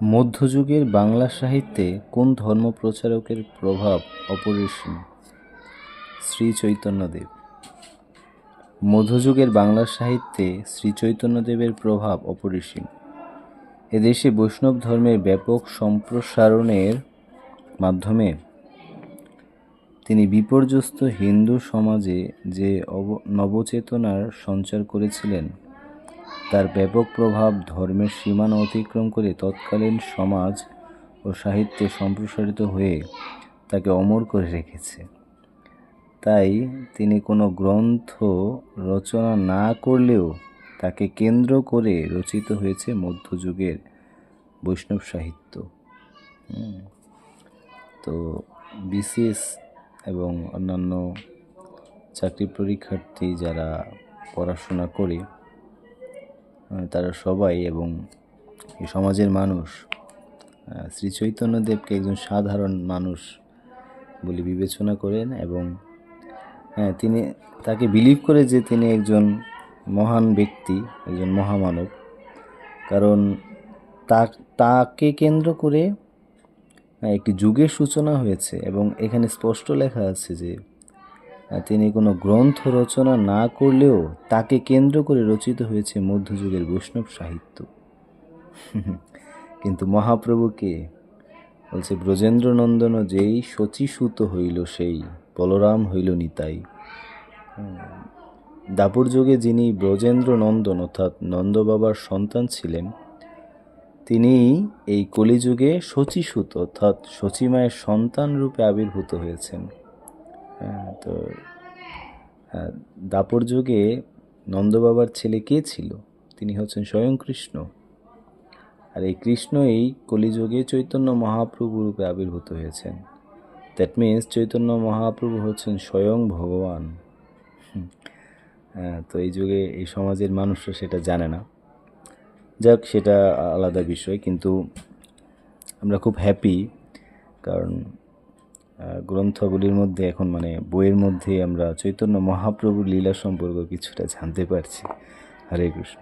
মধ্যযুগের বাংলা সাহিত্যে কোন ধর্মপ্রচারকের প্রভাব অপরিসীম? শ্রী চৈতন্যদেব। মধ্যযুগের বাংলা সাহিত্যে শ্রী চৈতন্যদেবের প্রভাব অপরিসীম। এদেশে বৈষ্ণব ধর্মের ব্যাপক সম্প্রসারণের মাধ্যমে তিনি বিপর্যস্ত হিন্দু সমাজে যে নবচেতনার সঞ্চার করেছিলেন, তার ব্যাপক প্রভাব ধর্মের সীমানা অতিক্রম করে তৎকালীন সমাজ ও সাহিত্যে সম্প্রসারিত হয়ে তাকে অমর করে রেখেছে। তাই তিনি কোনো গ্রন্থ রচনা না করলেও তাকে কেন্দ্র করে রচিত হয়েছে মধ্যযুগের বৈষ্ণব সাহিত্য। তো বিসিএস এবং অন্যান্য চাকরি পরীক্ষার্থী যারা পড়াশোনা করে তারা সবাই এবং এই সমাজের মানুষ শ্রী চৈতন্যদেবকে একজন সাধারণ মানুষ বলে বিবেচনা করেন এবং তিনি তাকে বিলিভ করে যে তিনি একজন মহান ব্যক্তি, একজন মহামানব। কারণ তাকে কেন্দ্র করে একটি যুগের সূচনা হয়েছে এবং এখানে স্পষ্ট লেখা আছে যে তিনি কোনো গ্রন্থ রচনা না করলেও তাকে কেন্দ্র করে রচিত হয়েছে মধ্যযুগের বৈষ্ণব সাহিত্য। কিন্তু মহাপ্রভুকে বলছে, ব্রজেন্দ্রনন্দন যেই শচীসূত হইল সেই বলরাম হইল নিতাই। দাপর যুগে যিনি ব্রজেন্দ্রনন্দন অর্থাৎ নন্দবাবার সন্তান ছিলেন, তিনি এই কলিযুগে শচীসূত অর্থাৎ শচীমায়ের সন্তান রূপে আবির্ভূত হয়েছেন। তো দাপর যুগে নন্দবাবার ছেলে কে ছিল? তিনি হচ্ছেন স্বয়ং কৃষ্ণ। আর এই কৃষ্ণ এই কলিযুগে চৈতন্য মহাপ্রভু রূপে আবির্ভূত হয়েছেন। দ্যাট মিনস চৈতন্য মহাপ্রভু হচ্ছেন স্বয়ং ভগবান। তো এই যুগে এই সমাজের মানুষরা সেটা জানে না। যাক, সেটা আলাদা বিষয়। কিন্তু আমরা খুব হ্যাপি, কারণ গ্রন্থগুলির মধ্যে এখন বইয়ের মধ্যে আমরা চৈতন্য মহাপ্রভুর লীলা সম্পর্ক কিছুটা জানতে পারছি। হরে কৃষ্ণ।